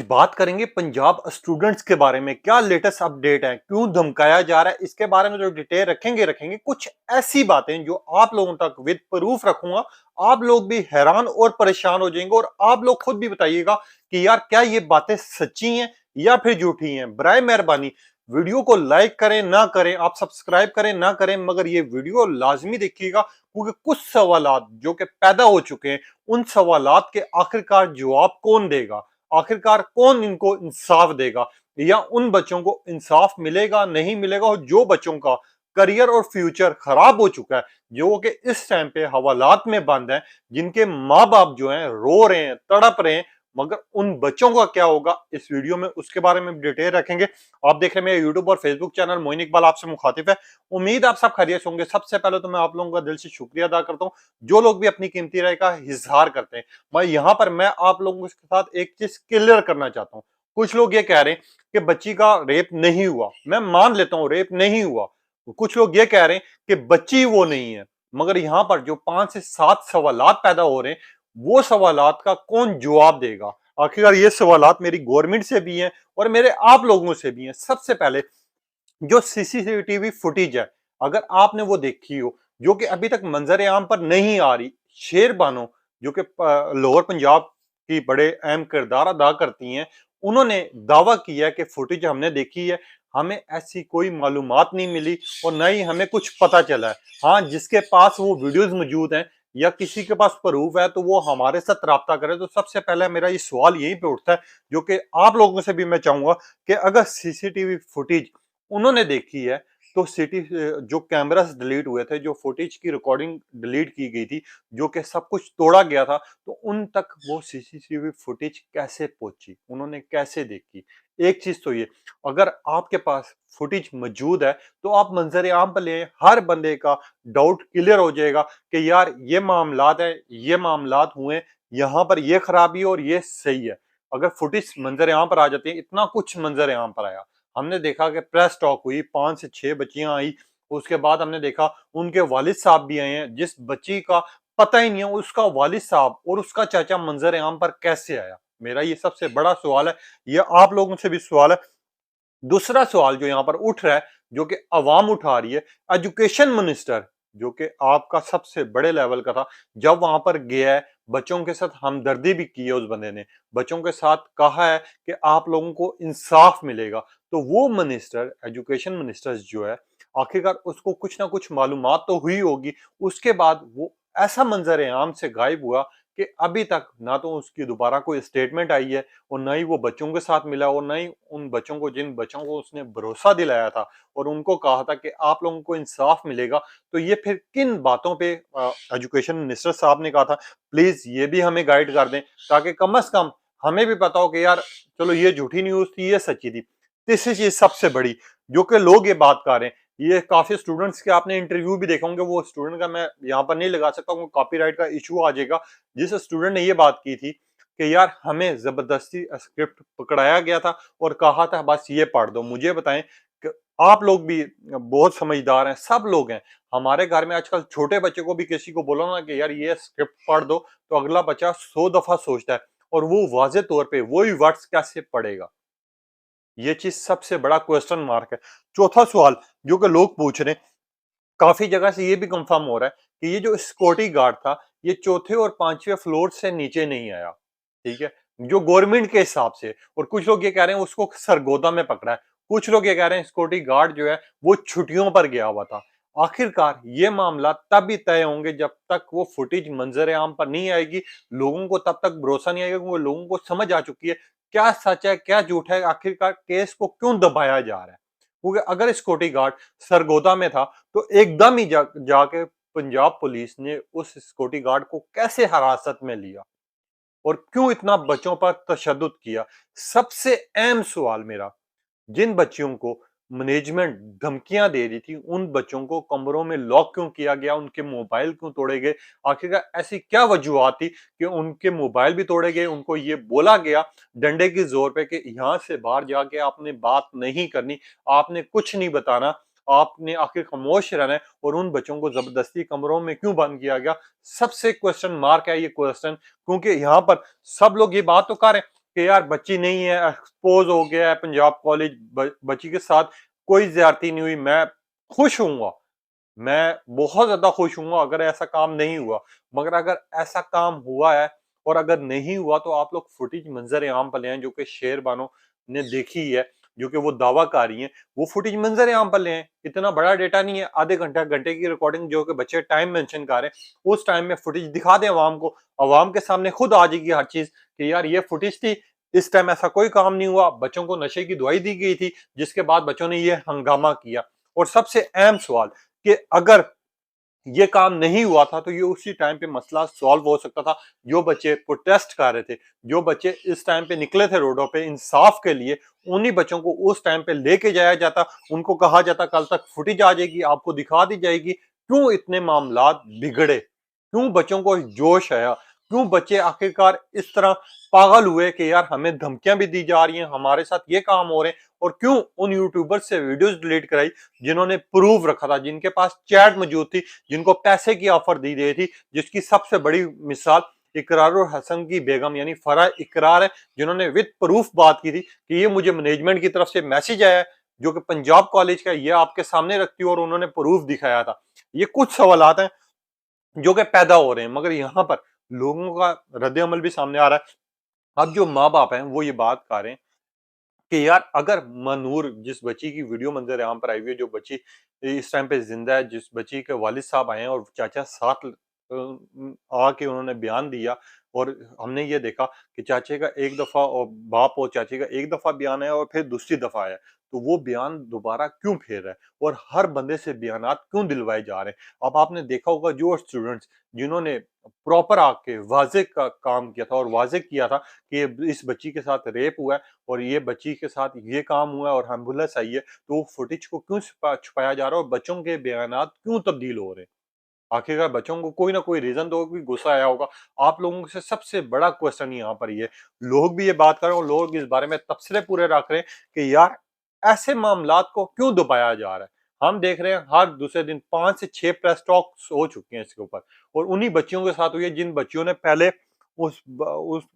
बात करेंगे पंजाब स्टूडेंट्स के बारे में। क्या लेटेस्ट अपडेट है, क्यों धमकाया जा रहा है, इसके बारे में जो डिटेल रखेंगे कुछ ऐसी बातें जो आप लोगों तक विद प्रूफ रखूंगा। आप लोग भी हैरान और परेशान हो जाएंगे और आप लोग खुद भी बताइएगा कि यार क्या ये बातें सच्ची हैं या फिर झूठी हैं। बराए मेहरबानी वीडियो को लाइक करें ना करें, आप सब्सक्राइब करें ना करें, मगर ये वीडियो लाजमी देखिएगा क्योंकि कुछ सवालात जो कि पैदा हो चुके हैं, उन सवालात के आखिरकार जवाब कौन देगा, आखिरकार कौन इनको इंसाफ देगा, या उन बच्चों को इंसाफ मिलेगा नहीं मिलेगा। और जो बच्चों का करियर और फ्यूचर खराब हो चुका है, जो कि इस टाइम पे हवालात में बंद है, जिनके माँ बाप जो हैं रो रहे हैं, तड़प रहे हैं, मगर उन बच्चों का क्या होगा इस वीडियो में उसके बारे में डिटेल रखेंगे। आप देख रहे हैं मेरे यूट्यूब और फेसबुक चैनल मोइन इकबाल आपसे मुखातिब है। उम्मीद आप सब खैरियत से होंगे। सबसे पहले तो मैं आप लोगों का दिल से शुक्रिया अदा करता हूँ जो लोग भी अपनी कीमती राय का इजहार करते हैं। मैं आप लोगों के साथ एक चीज क्लियर करना चाहता हूँ। कुछ लोग ये कह रहे हैं कि बच्ची का रेप नहीं हुआ, मैं मान लेता हूँ रेप नहीं हुआ। कुछ लोग ये कह रहे हैं कि बच्ची वो नहीं है, मगर यहाँ पर जो 5 से 7 सवालात पैदा हो रहे हैं, वो सवालात का कौन जवाब देगा। आखिरकार ये सवालात मेरी गवर्नमेंट से भी हैं और मेरे आप लोगों से भी हैं। सबसे पहले जो सीसीटीवी फुटेज है, अगर आपने वो देखी हो, जो कि अभी तक मंजर आम पर नहीं आ रही, शेर बानो जो कि लोअर पंजाब की बड़े अहम किरदार अदा करती हैं, उन्होंने दावा किया कि फुटेज हमने देखी है, हमें ऐसी कोई मालूमात नहीं मिली और न ही हमें कुछ पता चला है। हाँ, जिसके पास वो वीडियोस मौजूद हैं या किसी के पास प्रूफ है तो वो हमारे साथ राब्ता करे। तो सबसे पहले मेरा ये सवाल यहीं पे उठता है, जो कि आप लोगों से भी मैं चाहूंगा कि अगर सीसीटीवी फुटेज उन्होंने देखी है तो सिटी जो कैमरास डिलीट हुए थे, जो फुटेज की रिकॉर्डिंग डिलीट की गई थी, जो कि सब कुछ तोड़ा गया था, तो उन तक वो सीसीटीवी फुटेज कैसे पहुंची, उन्होंने कैसे देखी। एक चीज तो ये, अगर आपके पास फुटेज मौजूद है तो आप मंजर आम पर ले, हर बंदे का डाउट क्लियर हो जाएगा कि यार ये मामलात है, ये मामलात हुए, यहाँ पर ये खराबी और ये सही है। अगर फुटेज मंजर आम पर आ जाती है, इतना कुछ मंजर आम पर आया, हमने देखा कि प्रेस टॉक हुई, 5 से 6 बच्चियां आई, उसके बाद हमने देखा उनके वालिद साहब भी आए हैं। जिस बच्ची का पता ही नहीं है उसका वालिद साहब और उसका चाचा मंजर आम पर कैसे आया, मेरा ये सबसे बड़ा सवाल है। ये आप लोगों से भी सवाल है। दूसरा सवाल जो यहाँ पर उठ रहा है, जो कि अवाम उठा रही है, एजुकेशन मिनिस्टर जो कि आपका सबसे बड़े लेवल का था, जब वहां पर गया है, बच्चों के साथ हमदर्दी भी की है, उस बंदे ने बच्चों के साथ कहा है कि आप लोगों को इंसाफ मिलेगा। तो वो मिनिस्टर, एजुकेशन मिनिस्टर जो है, आखिरकार उसको कुछ ना कुछ मालूमात तो हुई होगी। उसके बाद वो ऐसा मंजर आम से गायब हुआ कि अभी तक ना तो उसकी दोबारा कोई स्टेटमेंट आई है और ना ही वो बच्चों के साथ मिला और ना ही उन बच्चों को, जिन बच्चों को उसने भरोसा दिलाया था और उनको कहा था कि आप लोगों को इंसाफ मिलेगा, तो ये फिर किन बातों पे एजुकेशन मिनिस्टर साहब ने कहा था, प्लीज ये भी हमें गाइड कर दें ताकि कम से कम हमें भी पता हो कि यार चलो ये झूठी न्यूज थी, ये सच्ची थी। तीसरी चीज सबसे बड़ी जो कि लोग ये बात कर रहे हैं, ये काफी स्टूडेंट्स के आपने इंटरव्यू भी देखा होंगे, वो स्टूडेंट का मैं यहाँ पर नहीं लगा सकता हूँ, कॉपीराइट का इशू आ जाएगा। जिस स्टूडेंट ने ये बात की थी कि यार हमें जबरदस्ती स्क्रिप्ट पकड़ाया गया था और कहा था बस ये पढ़ दो। मुझे बताएं कि आप लोग भी बहुत समझदार हैं, सब लोग हैं, हमारे घर में आजकल छोटे बच्चे को भी किसी को बोलो ना कि यार ये स्क्रिप्ट पढ़ दो, तो अगला बच्चा 100 दफा सोचता है और वो वाजे तौर पे वही वर्ड्स कैसे पढ़ेगा। ये चीज सबसे बड़ा क्वेश्चन मार्क है। चौथा सवाल जो कि लोग पूछ रहे हैं, काफी जगह से ये भी कंफर्म हो रहा है कि ये जो सिक्योरिटी गार्ड था, ये चौथे और पांचवें फ्लोर से नीचे नहीं आया, ठीक है, जो गवर्नमेंट के हिसाब से। और कुछ लोग ये कह रहे हैं उसको सरगोदा में पकड़ा है, कुछ लोग ये कह रहे हैं सिक्योरिटी गार्ड जो है वो छुट्टियों पर गया हुआ था। आखिरकार ये मामला तब ही तय होंगे जब तक वो फुटेज मंजर आम पर नहीं आएगी। लोगों को तब तक भरोसा नहीं आएगा, क्योंकि लोगों को समझ आ चुकी है क्या सच है क्या झूठ है, आखिरकार केस को क्यों दबाया जा रहा है। क्योंकि अगर सिक्योरिटी गार्ड सरगोदा में था तो एकदम ही जाके पंजाब पुलिस ने उस सिक्योरिटी गार्ड को कैसे हिरासत में लिया और क्यों इतना बच्चों पर तशद्दुद किया। सबसे अहम सवाल मेरा, जिन बच्चियों को मैनेजमेंट धमकियां दे रही थी, उन बच्चों को कमरों में लॉक क्यों किया गया, उनके मोबाइल क्यों तोड़े गए, आखिरकार ऐसी क्या वजूहत थी कि उनके मोबाइल भी तोड़े गए, उनको ये बोला गया डंडे के जोर पे कि यहां से बाहर जाके आपने बात नहीं करनी, आपने कुछ नहीं बताना, आपने आखिर खामोश रहना है, और उन बच्चों को जबरदस्ती कमरों में क्यों बंद किया गया। सबसे क्वेश्चन मार्क है ये क्वेश्चन, क्योंकि यहाँ पर सब लोग ये बात तो कर रहे हैं कि यार बच्ची नहीं है, एक्सपोज हो गया है पंजाब कॉलेज, बच्ची के साथ कोई ज्यादती नहीं हुई, मैं खुश हूँगा, मैं बहुत ज्यादा खुश हूँगा अगर ऐसा काम नहीं हुआ। मगर अगर ऐसा काम हुआ है और अगर नहीं हुआ तो आप लोग फुटेज मंजर आम पर ले आए, जो कि शेर बानो ने देखी है, जो कि वो दावा कर रही हैं, वो फुटेज मंजर आम पर ले आए। इतना बड़ा डेटा नहीं है, आधे घंटे घंटे की रिकॉर्डिंग जो कि बच्चे टाइम मेंशन कर रहे हैं, उस टाइम में फुटेज दिखा दें अवाम को, अवाम के सामने खुद आ जाएगी हर चीज कि यार ये फुटेज थी, इस टाइम ऐसा कोई काम नहीं हुआ, बच्चों को नशे की दवाई दी गई थी, जिसके बाद बच्चों ने ये हंगामा किया। और सबसे अहम सवाल कि अगर ये काम नहीं हुआ था तो ये उसी टाइम पे मसला सॉल्व हो सकता था। जो बच्चे प्रोटेस्ट कर रहे थे, जो बच्चे इस टाइम पे निकले थे रोडों पे इंसाफ के लिए, उन्हीं बच्चों को उस टाइम पे लेके जाया जाता, उनको कहा जाता कल तक फुटेज आ जाएगी, आपको दिखा दी जाएगी। क्यों इतने मामलात बिगड़े, क्यों बच्चों को जोश आया, क्यों बच्चे आखिरकार इस तरह पागल हुए कि यार हमें धमकियां भी दी जा रही हैं, हमारे साथ ये काम हो रहे हैं, और क्यों उन यूट्यूबर से वीडियोस डिलीट कराई जिन्होंने प्रूफ रखा था, जिनके पास चैट मौजूद थी, जिनको पैसे की ऑफर दी गई थी, जिसकी सबसे बड़ी मिसाल इकरारुल हसन की बेगम यानी फरा इकरार है, जिन्होंने विद प्रूफ बात की थी कि ये मुझे मैनेजमेंट की तरफ से मैसेज आया है जो कि पंजाब कॉलेज का, ये आपके सामने रखती हूँ, और उन्होंने प्रूफ दिखाया था। ये कुछ सवालात हैं जो कि पैदा हो रहे हैं, मगर यहाँ पर लोगों का रद्द अमल भी सामने आ रहा है। अब जो माँ बाप हैं वो ये बात कर रहे हैं कि यार अगर मनूर, जिस बच्ची की वीडियो मंजर आम पर आई हुई है, जो बच्ची इस टाइम पे जिंदा है, जिस बच्ची के वालिद साहब आए हैं और चाचा साथ आके उन्होंने बयान दिया, और हमने ये देखा कि चाचे का एक दफा और बाप और चाचे का एक दफा बयान है और फिर दूसरी दफा आया, तो वो बयान दोबारा क्यों फेर रहा है और हर बंदे से बयानात क्यों दिलवाए जा रहे हैं। अब आपने देखा होगा जो स्टूडेंट्स जिन्होंने प्रॉपर आके वाजे का काम किया था और वाजे किया था कि इस बच्ची के साथ रेप हुआ है और ये बच्ची के साथ ये काम हुआ है और एम्बुलेंस आई है, तो वो फुटेज को क्यों छुपाया जा रहा है और बच्चों के बयानात क्यों तब्दील हो रहे हैं। आखिरकार बच्चों को कोई ना कोई रीजन तो होगा, गुस्सा आया होगा। आप लोगों से सबसे बड़ा क्वेश्चन यहाँ पर ये, लोग भी ये बात कर रहे हैं और लोग इस बारे में तबसरे पूरे रख रहे हैं कि यार ऐसे मामलात को क्यों दबाया जा रहा है। हम देख रहे हैं हर दूसरे दिन 5 से 6 प्रेस टॉक्स हो चुके हैं इसके ऊपर, और उन्हीं बच्चियों के साथ हुई है जिन बच्चियों ने पहले उस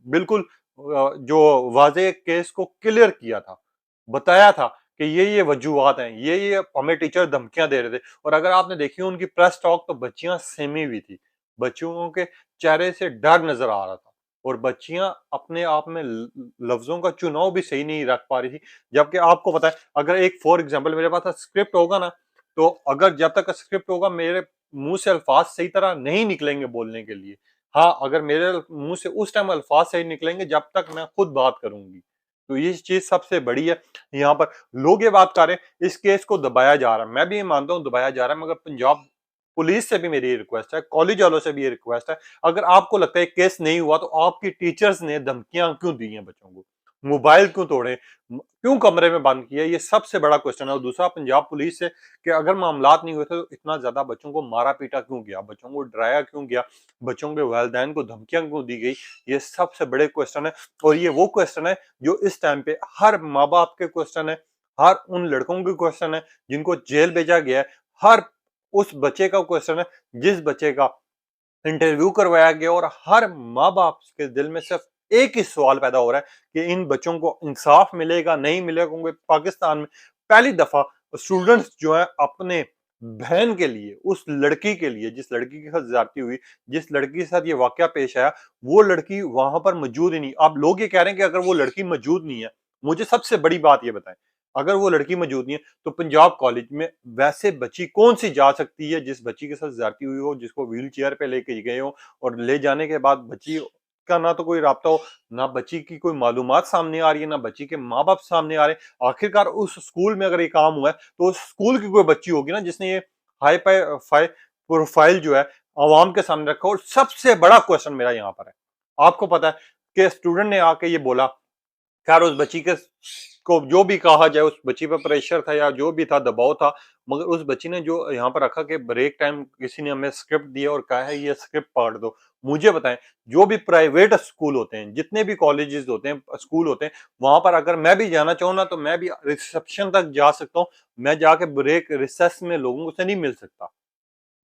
बिल्कुल जो वाजे केस को क्लियर किया था, बताया था कि ये वजूहात हैं, ये हमें टीचर धमकियां दे रहे थे। और अगर आपने देखी उनकी प्रेस टॉक तो बच्चियां सहमी हुई थी, बच्चियों के चेहरे से डर नजर आ रहा था, और बच्चियां अपने आप में लफ्जों का चुनाव भी सही नहीं रख पा रही थी। जबकि आपको पता है अगर एक फॉर एग्जाम्पल मेरे पास स्क्रिप्ट होगा ना, तो अगर जब तक स्क्रिप्ट होगा मेरे मुंह से अल्फाज सही तरह नहीं निकलेंगे बोलने के लिए। हाँ, अगर मेरे मुंह से उस टाइम अल्फाज सही निकलेंगे जब तक मैं खुद बात करूंगी। तो ये चीज सबसे बड़ी है। यहाँ पर लोग ये बात कर रहे हैं इस केस को दबाया जा रहा है, मैं भी ये मानता हूँ दबाया जा रहा है, मगर पंजाब पुलिस से भी मेरी रिक्वेस्ट है, कॉलेज वालों से भी ये रिक्वेस्ट है, अगर आपको लगता है केस नहीं हुआ तो आपकी टीचर्स ने धमकियां क्यों दी हैं बच्चों को, मोबाइल क्यों तोड़े, क्यों कमरे में बंद किया, ये सबसे बड़ा क्वेश्चन है। और दूसरा पंजाब पुलिस से कि अगर मामलात नहीं हुए थे तो इतना ज्यादा बच्चों को मारा पीटा क्यों गया, बच्चों को डराया क्यों गया, बच्चों के वालिदैन को धमकियां क्यों दी गई, ये सबसे बड़े क्वेश्चन है। और ये वो क्वेश्चन है जो इस टाइम पे हर माँ बाप के क्वेश्चन है, हर उन लड़कों के क्वेश्चन है जिनको जेल भेजा गया है, हर उस बच्चे का क्वेश्चन है जिस बच्चे का इंटरव्यू करवाया गया, और हर माँ बाप के दिल में सिर्फ एक ही सवाल पैदा हो रहा है कि इन बच्चों को इंसाफ मिलेगा नहीं मिलेगा, क्योंकि पाकिस्तान में पहली दफा स्टूडेंट्स जो है अपने बहन के लिए, उस लड़की के लिए जिस लड़की के साथ ज्यादती हुई, जिस लड़की के साथ ये वाकया पेश आया, वो लड़की वहां पर मौजूद ही नहीं। अब लोग ये कह रहे हैं कि अगर वो लड़की मौजूद नहीं है, मुझे सबसे बड़ी बात ये बताएं, अगर वो लड़की मौजूद नहीं है तो पंजाब कॉलेज में वैसे बच्ची कौन सी जा सकती है जिस बच्ची के साथ ज्यादती हुई हो, जिसको व्हील चेयर पे लेके गए हो, और ले जाने के बाद बच्ची का ना तो कोई राब्ता हो, ना बच्ची की कोई मालूमात सामने आ रही है, ना बच्ची के माँ बाप सामने आ रहे हैं। आखिरकार उस स्कूल में अगर ये काम हुआ है तो उस स्कूल की कोई बच्ची होगी ना जिसने ये हाई फाई प्रोफाइल जो है आवाम के सामने रखा। और सबसे बड़ा क्वेश्चन मेरा यहाँ पर है, आपको पता है कि स्टूडेंट ने आके ये बोला, खैर उस बच्ची के को जो भी कहा जाए, उस बच्ची पर प्रेशर था या जो भी था दबाव था, मगर उस बच्ची ने जो यहाँ पर रखा कि ब्रेक टाइम किसी ने हमें स्क्रिप्ट दिया और कहा है ये स्क्रिप्ट पढ़ दो। मुझे बताएं, जो भी प्राइवेट स्कूल होते हैं, जितने भी कॉलेजेस होते हैं, स्कूल होते हैं, वहां पर अगर मैं भी जाना चाहूँ ना तो मैं भी रिसेप्शन तक जा सकता हूँ, मैं जाके ब्रेक रिसेस में लोगों से नहीं मिल सकता,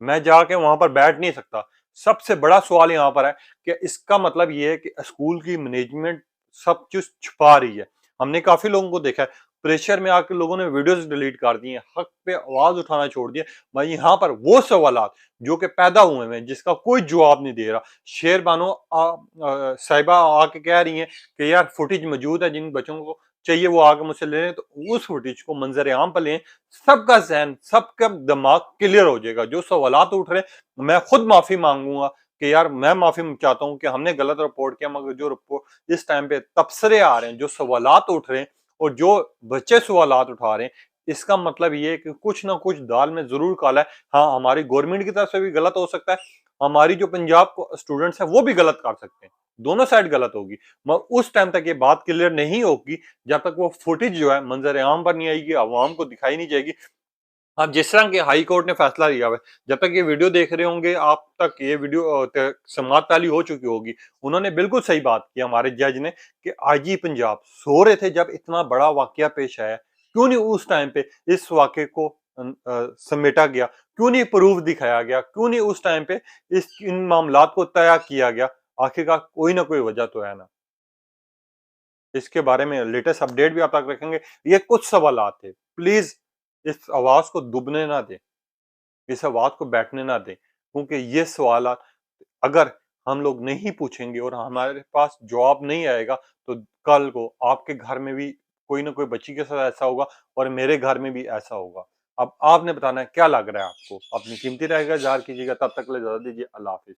मैं जाके वहां पर बैठ नहीं सकता। सबसे बड़ा सवाल यहाँ पर है कि इसका मतलब ये है कि स्कूल की मैनेजमेंट सब कुछ छुपा रही है। हमने काफ़ी लोगों को देखा है, प्रेशर में आके लोगों ने वीडियोज़ डिलीट कर दी हैं, हक पे आवाज़ उठाना छोड़ दिया। भाई यहाँ पर वो सवालात जो कि पैदा हुए हैं, जिसका कोई जवाब नहीं दे रहा। शेर बानो साहिबा आके कह रही हैं कि यार फुटेज मौजूद है, जिन बच्चों को चाहिए वो आके मुझसे ले लें, तो उस फुटेज को मंज़र आम पर लें, सबका ज़हन, सबका दिमाग क्लियर हो जाएगा। जो सवालात उठ रहे हैं, मैं खुद माफ़ी माँगूँगा कि यार मैं माफ़ी चाहता हूँ कि हमने गलत रिपोर्ट किया, मगर जो रिपोर्ट इस टाइम पे तबसरे आ रहे हैं, जो सवालात उठ रहे हैं और जो बच्चे सवालात उठा रहे हैं, इसका मतलब ये है कि कुछ ना कुछ दाल में ज़रूर काला है। हाँ, हमारी गवर्नमेंट की तरफ से भी गलत हो सकता है, हमारी जो पंजाब को स्टूडेंट्स हैं, वो भी गलत कर सकते हैं। दोनों साइड गलत होगी, मगर उस टाइम तक ये बात क्लियर नहीं होगी, जब तक वो फुटेज जो है मंज़र आम पर नहीं आएगी, अवाम को दिखाई नहीं जाएगी। अब जिस तरह के हाई कोर्ट ने फैसला लिया हुआ है, जब तक ये वीडियो देख रहे होंगे, आप तक ये वीडियो समाअत ताली हो चुकी होगी। उन्होंने बिल्कुल सही बात की, हमारे जज ने, कि आईजी पंजाब सो रहे थे जब इतना बड़ा वाकया पेश आया। क्यों नहीं उस टाइम पे इस वाक़े को समेटा गया? क्यों नहीं प्रूफ दिखाया गया? क्यों नहीं उस टाइम पे इन मामलात को तय किया गया? आखिरकार कोई ना कोई वजह तो है ना। इसके बारे में लेटेस्ट अपडेट भी आप तक रखेंगे। ये कुछ सवालात थे। प्लीज़ इस आवाज़ को दुबने ना दें। इस आवाज़ को बैठने ना दें, क्योंकि ये सवालात अगर हम लोग नहीं पूछेंगे और हमारे पास जवाब नहीं आएगा, तो कल को आपके घर में भी कोई ना कोई बच्ची के साथ ऐसा होगा और मेरे घर में भी ऐसा होगा। अब आपने बताना है क्या लग रहा है आपको? अपनी कीमती राय का इज़हार कीजिएगा, तब तक के लिए इजाज़त दीजिए। अल्लाह हाफ़िज़।